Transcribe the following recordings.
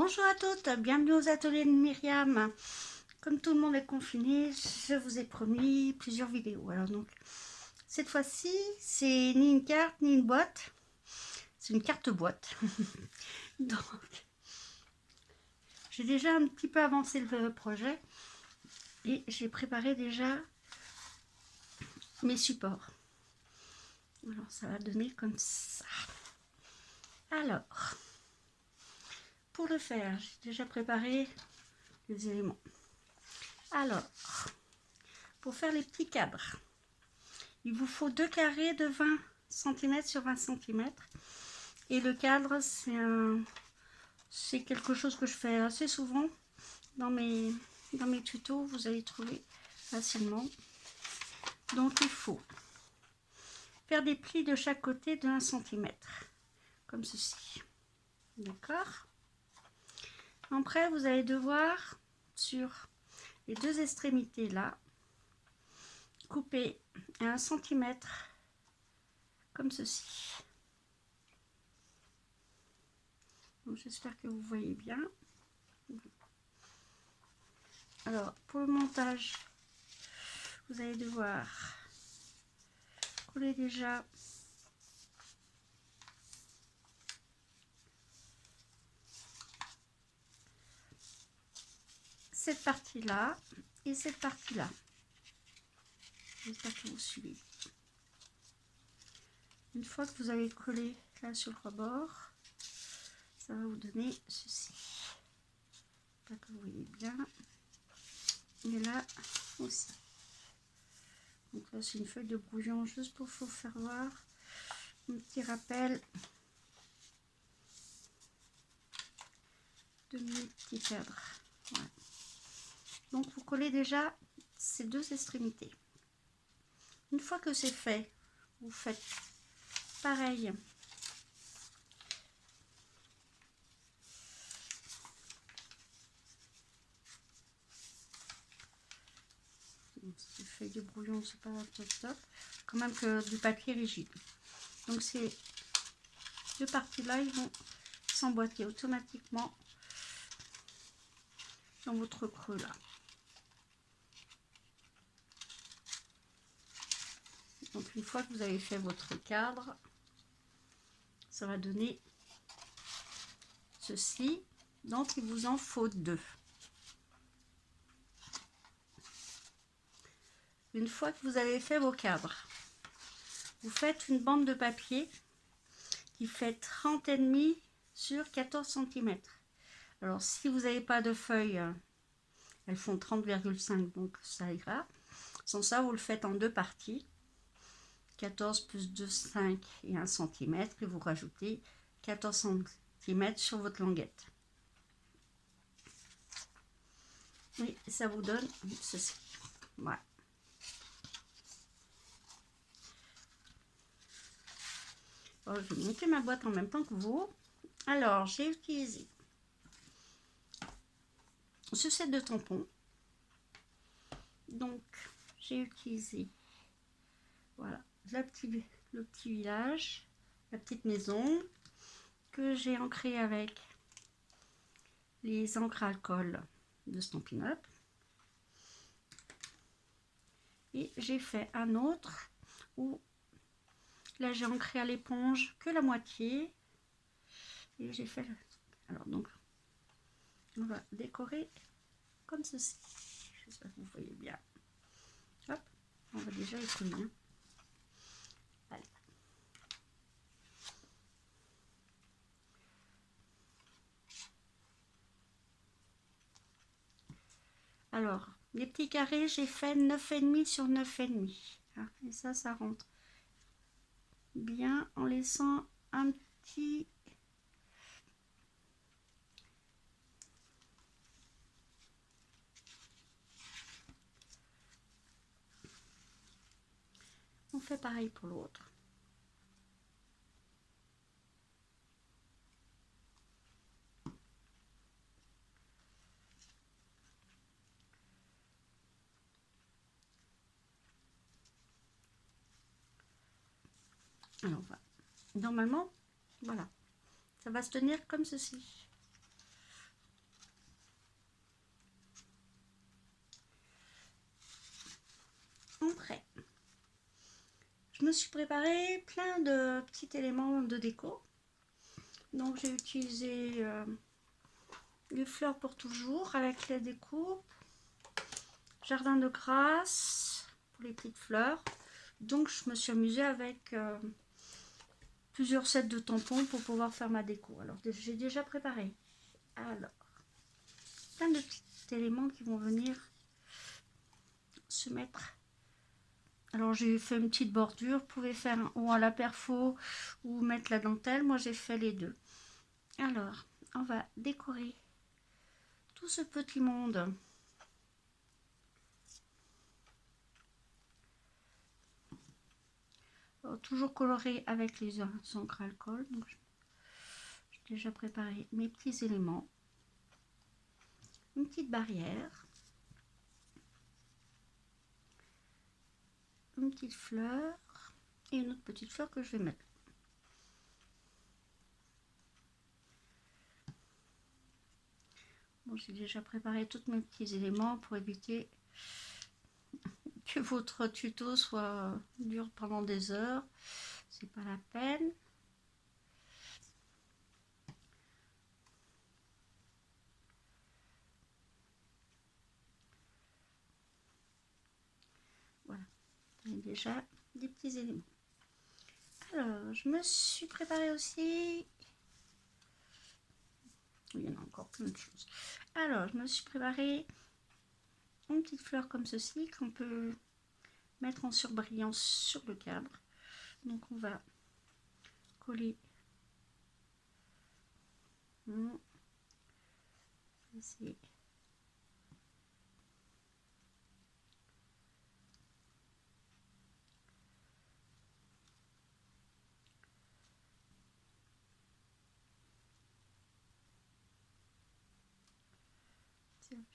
Bonjour à toutes, bienvenue aux ateliers de Myriam. Comme tout le monde est confiné, je vous ai promis plusieurs vidéos. Alors donc, cette fois-ci, c'est ni une carte ni une boîte, c'est une carte boîte. Donc, j'ai déjà un petit peu avancé le projet et j'ai préparé déjà mes supports. Alors, ça va donner comme ça. Alors, pour le faire, j'ai déjà préparé les éléments. Alors, pour faire les petits cadres, il vous faut 2 carrés de 20 cm sur 20 cm. Et le cadre, c'est quelque chose que je fais assez souvent dans mes tutos. Vous allez trouver facilement. Donc, il faut faire des plis de chaque côté de 1 cm. Comme ceci. D'accord? Après, vous allez devoir, sur les deux extrémités là, couper à 1 cm comme ceci. J'espère que vous voyez bien. Alors, pour le montage, vous allez devoir coller déjà cette partie-là et cette partie-là. J'espère que vous suivez. Une fois que vous avez collé là sur le rebord, ça va vous donner ceci. Pas que vous voyez bien. Et là aussi. Donc là, c'est une feuille de brouillon juste pour vous faire voir un petit rappel de mes petits cadres. Voilà. Donc vous collez déjà ces deux extrémités. Une fois que c'est fait, vous faites pareil. Cette feuille de brouillon, c'est pas top, quand même que du papier rigide. Donc ces deux parties là, ils vont s'emboîter automatiquement dans votre creux là. Donc une fois que vous avez fait votre cadre, ça va donner ceci. Donc il vous en faut 2. Une fois que vous avez fait vos cadres, vous faites une bande de papier qui fait 30,5 sur 14 cm. Alors si vous n'avez pas de feuilles, elles font 30,5, donc ça ira. Sans ça, vous le faites en 2 parties. 14 plus 2, 5 et 1 cm. Et vous rajoutez 14 cm sur votre languette. Et ça vous donne ceci. Voilà. Bon, je vais monter ma boîte en même temps que vous. Alors, j'ai utilisé ce set de tampons. Donc, j'ai utilisé, voilà, le petit village, la petite maison que j'ai ancrée avec les encres alcool de Stampin' Up. Et j'ai fait un autre où là j'ai ancré à l'éponge que la moitié. Et j'ai fait... Alors donc, on va décorer comme ceci. J'espère que vous voyez bien. Hop, on va déjà y coller. Hein. Allez. Alors, les petits carrés, j'ai fait 9,5 sur 9,5. Hein, et ça rentre bien en laissant un petit... On fait pareil pour l'autre. Alors, normalement, voilà, ça va se tenir comme ceci. me suis préparé plein de petits éléments de déco. Donc j'ai utilisé les fleurs pour toujours avec les découpes, jardin de grâce pour les petites fleurs. Donc je me suis amusée avec plusieurs sets de tampons pour pouvoir faire ma déco. Alors j'ai déjà préparé. Alors, plein de petits éléments qui vont venir se mettre. Alors j'ai fait une petite bordure, vous pouvez faire ou à la perfo ou mettre la dentelle. Moi j'ai fait les deux. Alors, on va décorer tout ce petit monde. Alors, toujours coloré avec les encres alcool. Donc j'ai déjà préparé mes petits éléments. Une petite barrière. Une petite fleur. Et une autre petite fleur que je vais mettre. Bon, j'ai déjà préparé tous mes petits éléments pour éviter que votre tuto soit dur pendant des heures. C'est pas la peine. Voilà, j'ai déjà des petits éléments. Alors, je me suis préparé aussi. Il y en a encore plein de choses. Alors, je me suis préparé une petite fleur comme ceci qu'on peut mettre en surbrillance sur le cadre. Donc, on va coller. C'est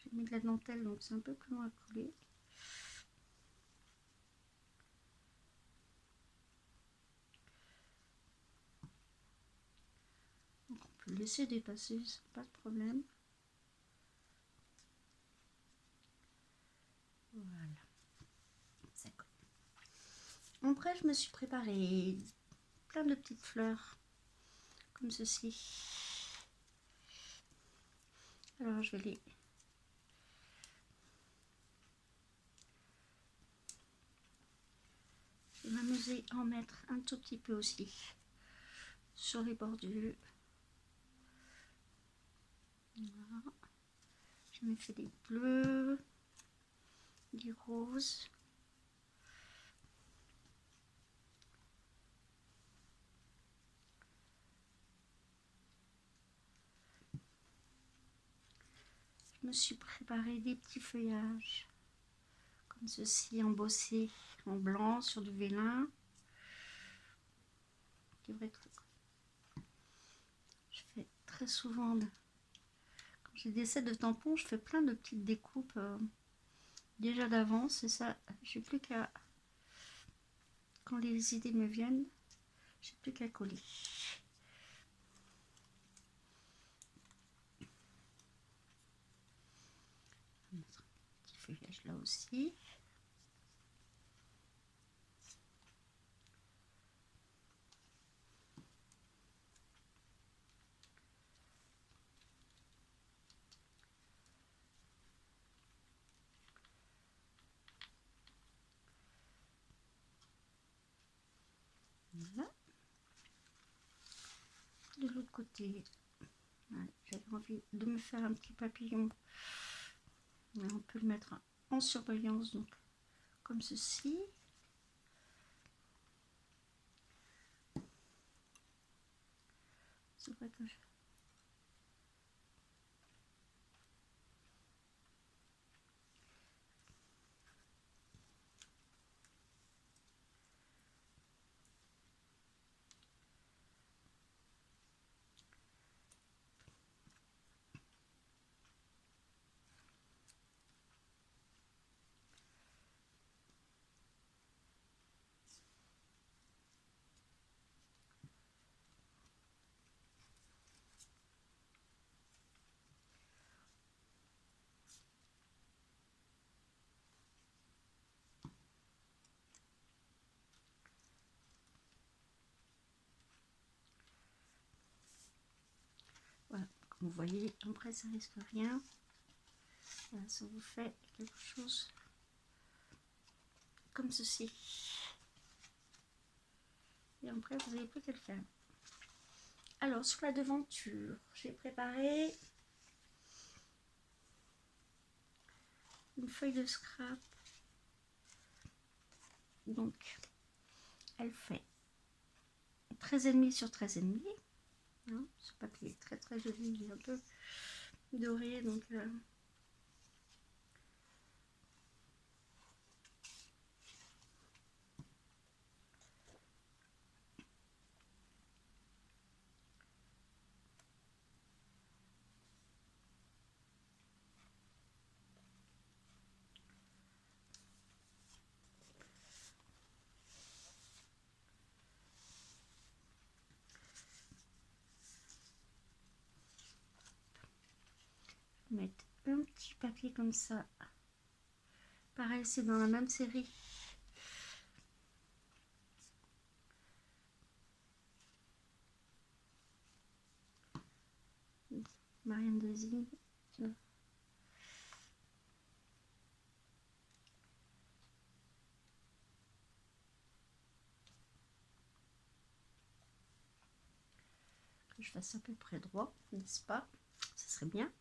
j'ai mis de la dentelle, donc c'est un peu plus loin à coller. Donc on peut laisser dépasser, c'est pas de problème. Voilà. Ça colle. Après, je me suis préparé plein de petites fleurs comme ceci. Alors je vais m'amuser à en mettre un tout petit peu aussi sur les bordures. Voilà. J'en ai fait des bleus, des roses. Je me suis préparé des petits feuillages comme ceci, embossés en blanc sur du vélin. C'est vrai que je fais très souvent, quand j'ai des sets de tampons, je fais plein de petites découpes déjà d'avance, et ça, j'ai plus qu'à, quand les idées me viennent, j'ai plus qu'à coller. On va mettre un petit feuillage là aussi. Voilà. De l'autre côté, ouais, j'avais envie de me faire un petit papillon. Mais on peut le mettre en surbrillance, donc comme ceci. C'est vrai que Vous voyez, après ça risque rien. Voilà, ça vous fait quelque chose comme ceci. Et après, vous n'avez plus qu'à le faire. Alors, sur la devanture, j'ai préparé une feuille de scrap. Donc, elle fait 13,5 sur 13,5. Hein, ce papier est très très joli, il est un peu doré, donc mettre un petit papier comme ça. Pareil, c'est dans la même série. Marianne Dezing. Que je fasse à peu près droit, n'est-ce pas? Ça serait bien.